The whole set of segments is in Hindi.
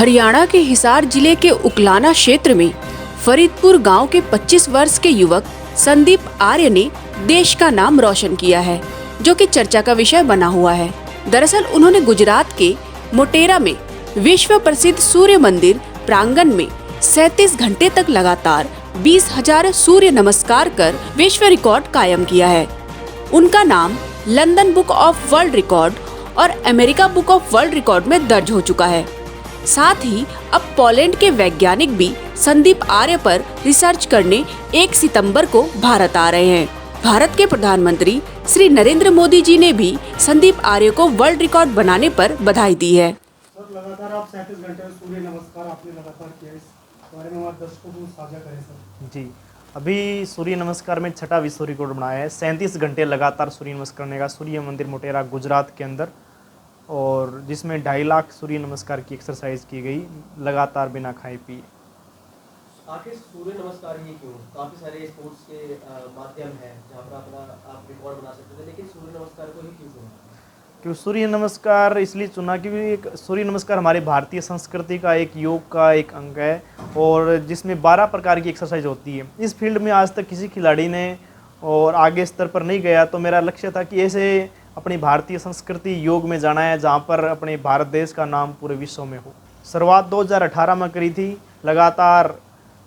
हरियाणा के हिसार जिले के उकलाना क्षेत्र में फरीदपुर गांव के 25 वर्ष के युवक संदीप आर्य ने देश का नाम रोशन किया है, जो कि चर्चा का विषय बना हुआ है। दरअसल उन्होंने गुजरात के मोटेरा में विश्व प्रसिद्ध सूर्य मंदिर प्रांगण में 37 घंटे तक लगातार 20,000 सूर्य नमस्कार कर विश्व रिकॉर्ड कायम किया है। उनका नाम London book of world record और America book of world record में दर्ज हो चुका है। साथ ही अब पोलैंड के वैज्ञानिक भी संदीप आर्य पर रिसर्च करने 1 सितंबर को भारत आ रहे हैं। भारत के प्रधानमंत्री श्री नरेंद्र मोदी जी ने भी संदीप आर्य को वर्ल्ड रिकॉर्ड बनाने पर बधाई दी है। सर, लगातार आप 37 घंटे सूर्य नमस्कार आपने लगातार किया, इस बारे में हमारे दर्शकों को साझा करें सर। जी, अभी सूर्य नमस्कार में 6वां विश्व रिकॉर्ड बनाया है। 37 घंटे लगातार सूर्य नमस्कार करने का सूर्य मंदिर मोटेरा गुजरात के अंदर, और जिसमें 2.5 लाख सूर्य नमस्कार की एक्सरसाइज की गई लगातार बिना खाए पिए। आखिर सूर्य नमस्कार ही क्यों? काफ़ी सारे स्पोर्ट्स के माध्यम हैं जहाँ पर आप रिकॉर्ड बना सकते थे, लेकिन सूर्य नमस्कार को ही क्यों चुना? क्यों सूर्य नमस्कार इसलिए चुना क्योंकि एक सूर्य नमस्कार हमारी भारतीय संस्कृति का एक योग का एक अंग है, और जिसमें 12 प्रकार की एक्सरसाइज होती है। इस फील्ड में आज तक किसी खिलाड़ी ने और आगे स्तर पर नहीं गया, तो मेरा लक्ष्य था कि ऐसे अपनी भारतीय संस्कृति योग में जाना है जहाँ पर अपने भारत देश का नाम पूरे विश्व में हो। शुरुआत 2018 में करी थी। लगातार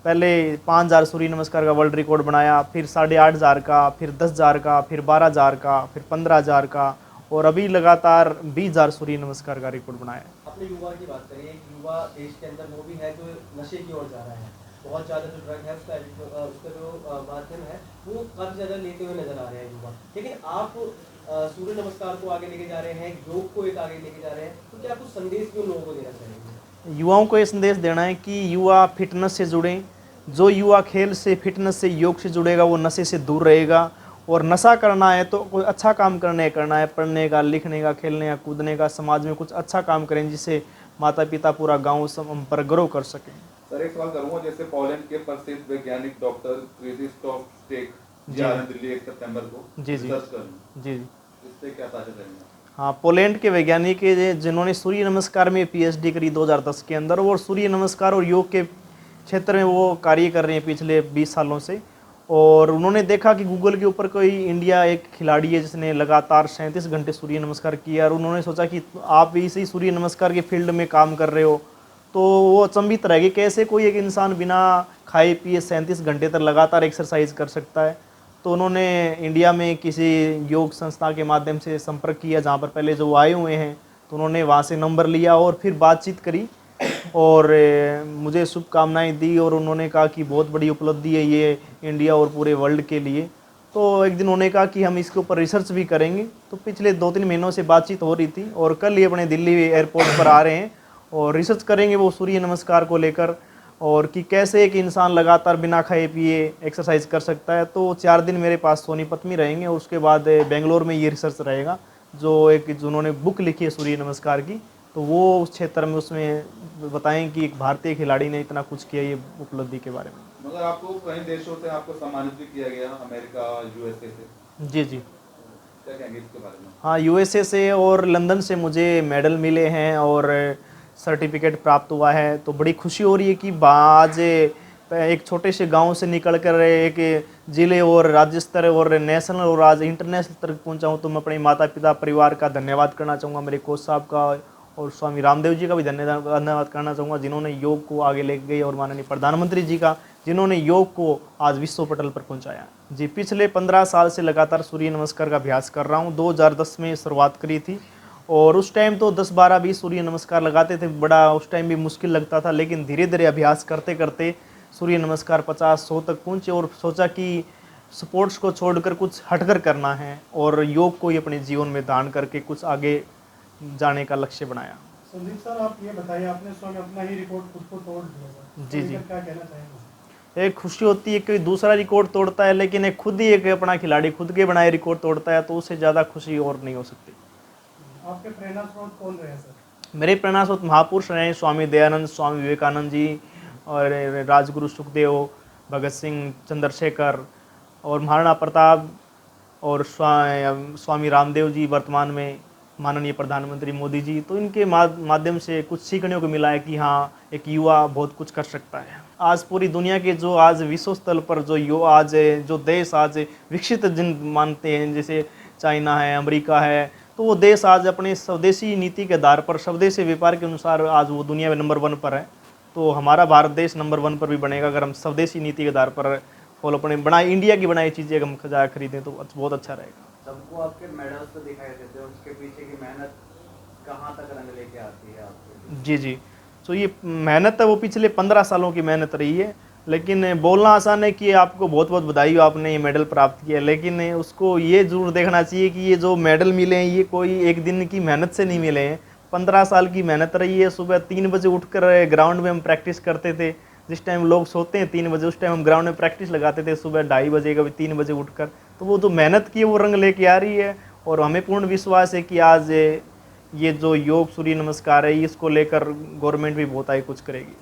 पहले 5,000 सूर्य नमस्कार का वर्ल्ड रिकॉर्ड बनाया, फिर 8,500 का, फिर 10,000 का, फिर 12,000 का, फिर 15,000 का, और अभी लगातार 20,000 सूर्य नमस्कार का रिकॉर्ड बनाया। अपने युवा की बात करिए, युवा देश के अंदर वो भी है जो नशे की ओर जा रहा है। बहुत ज़्यादा जो ड्रग है उसका जो माध्यम है वो काफ़ी ज़्यादा लेते हुए नजर आ रहे हैं युवा। लेकिन आप सूर्य नमस्कार को आगे लेके जा रहे हैं, योग को एक आगे लेके जा रहे हैं, तो क्या कुछ संदेश भी उन लोगों को देना चाहेंगे? युवाओं को ये संदेश देना है कि युवा फिटनेस से जुड़ें। जो युवा खेल से, फिटनेस से, योग से जुड़ेगा वो नशे से दूर रहेगा। और नशा करना है तो कोई अच्छा काम करना है, पढ़ने का, लिखने का, खेलने का, कूदने का, समाज में कुछ अच्छा काम करें जिससे माता पिता पूरा गाँव हम पर गर्व कर सकें। सर, एक सवाल करूँगा, जैसे पोलैंड के प्रसिद्ध वैज्ञानिक डॉक्टर क्रिस्टोफ स्टेक जा रहे हैं दिल्ली 1 सितंबर को रिसर्च करने। जी, इससे क्या ताजा रहेंगे? हाँ, पोलैंड के वैज्ञानिक जिन्होंने सूर्य नमस्कार में पीएचडी करी 2010 के अंदर, और सूर्य नमस्कार और योग के क्षेत्र में वो कार्य कर रहे हैं पिछले 20 सालों से। और उन्होंने देखा कि गूगल के ऊपर कोई इंडिया एक खिलाड़ी है जिसने लगातार 37 घंटे सूर्य नमस्कार किया, और उन्होंने सोचा कि आप भी इसी सूर्य नमस्कार के फील्ड में काम कर रहे हो। तो वो अचंभित रह गए, कैसे कोई एक इंसान बिना खाए पिए 37 घंटे तक लगातार एक्सरसाइज कर सकता है। तो उन्होंने इंडिया में किसी योग संस्था के माध्यम से संपर्क किया जहाँ पर पहले जो आए हुए हैं, तो उन्होंने वहाँ से नंबर लिया और फिर बातचीत करी और मुझे शुभकामनाएं दी, और उन्होंने कहा कि बहुत बड़ी उपलब्धि है ये इंडिया और पूरे वर्ल्ड के लिए। तो एक दिन उन्होंने कहा कि हम इसके ऊपर रिसर्च भी करेंगे। तो पिछले 2-3 महीनों से बातचीत हो रही थी, और कल ही अपने दिल्ली एयरपोर्ट पर आ रहे हैं और रिसर्च करेंगे वो सूर्य नमस्कार को लेकर, और कि कैसे एक इंसान लगातार बिना खाए पिए एक्सरसाइज कर सकता है। तो 4 दिन मेरे पास सोनीपत में रहेंगे, और उसके बाद बेंगलोर में ये रिसर्च रहेगा, जो उन्होंने बुक लिखी है सूर्य नमस्कार की। तो वो उस क्षेत्र में उसमें बताएं कि एक भारतीय खिलाड़ी ने इतना कुछ किया ये उपलब्धि के बारे में। मगर आपको कई देशों से आपको सम्मानित भी किया गया, अमेरिका, यूएसए से। जी, क्या कहेंगे इसके बारे में? हाँ, यूएसए से और लंदन से मुझे मेडल मिले हैं और सर्टिफिकेट प्राप्त हुआ है। तो बड़ी खुशी हो रही है कि आज एक छोटे से गांव से निकलकर एक ज़िले और राज्य स्तर और नेशनल और आज इंटरनेशनल तक पहुंचा हूं। तो मैं अपने माता पिता परिवार का धन्यवाद करना चाहूँगा, मेरे कोच साहब का और स्वामी रामदेव जी का भी धन्यवाद करना चाहूँगा, जिन्होंने योग को आगे ले गए, और माननीय प्रधानमंत्री जी का, जिन्होंने योग को आज विश्व पटल पर पहुँचाया। जी, पिछले 15 साल से लगातार सूर्य नमस्कार का अभ्यास कर रहा हूँ। 2010 में शुरुआत करी थी, और उस टाइम तो 10, 12, 20 सूर्य नमस्कार लगाते थे। बड़ा उस टाइम भी मुश्किल लगता था, लेकिन धीरे धीरे अभ्यास करते करते सूर्य नमस्कार 50, 100 तक पहुँचे, और सोचा कि स्पोर्ट्स को छोड़कर कुछ हटकर करना है, और योग को ही अपने जीवन में धारण करके कुछ आगे जाने का लक्ष्य बनाया। संदीप सर, आप ये बताइए, आपने स्वयं अपना ही रिकॉर्ड खुद को तोड़ दिया, जी, क्या कहना चाहेंगे? एक खुशी होती है कि दूसरा रिकॉर्ड तोड़ता है, लेकिन एक खुद ही एक अपना खिलाड़ी खुद के बनाए रिकॉर्ड तोड़ता है, तो उससे ज़्यादा खुशी और नहीं हो सकती। आपके प्रेरणा स्रोत कौन रहे सर? मेरे प्रेरणा स्रोत महापुरुष रहे स्वामी दयानंद, स्वामी विवेकानंद जी, और राजगुरु सुखदेव, भगत सिंह, चंद्रशेखर और महाराणा प्रताप, और स्वामी रामदेव जी वर्तमान में, माननीय प्रधानमंत्री मोदी जी, तो इनके माध्यम से कुछ सीखने को मिला है कि हाँ, एक युवा बहुत कुछ कर सकता है। आज पूरी दुनिया के जो आज विश्व स्तर पर जो युवा आज जो देश आज विकसित जिन मानते हैं, जैसे चाइना है, अमेरिका है, तो वो देश आज अपने स्वदेशी नीति के आधार पर स्वदेशी व्यापार के अनुसार आज वो दुनिया में नंबर 1 पर है। तो हमारा भारत देश नंबर 1 पर भी बनेगा अगर हम स्वदेशी नीति के आधार पर फॉलो अपने बनाई इंडिया की बनाई चीज़ें हम ज़्यादा खरीदें तो बहुत अच्छा रहेगा। सबको आपके मेडल्स तो दिखाई देते हैं, उसके पीछे की मेहनत कहाँ तक रंग लेके आती है आपके? जी। तो ये मेहनत है वो पिछले 15 सालों की मेहनत रही है, लेकिन बोलना आसान है कि आपको बहुत बहुत बधाई हो, आपने ये मेडल प्राप्त किया, लेकिन उसको ये जरूर देखना चाहिए कि ये जो मेडल मिले हैं ये कोई एक दिन की मेहनत से नहीं मिले हैं। 15 साल की मेहनत रही है। सुबह 3 बजे उठकर ग्राउंड में हम प्रैक्टिस करते थे। जिस टाइम लोग सोते हैं 3 बजे, उस टाइम हम ग्राउंड में प्रैक्टिस लगाते थे सुबह 2:30 बजे, कभी 3 बजे उठकर। तो वो जो मेहनत की है वो रंग लेके आ रही है, और हमें पूर्ण विश्वास है कि आज ये जो योग सूर्य नमस्कार है इसको लेकर गवर्नमेंट भी बहुत आगे कुछ करेगी।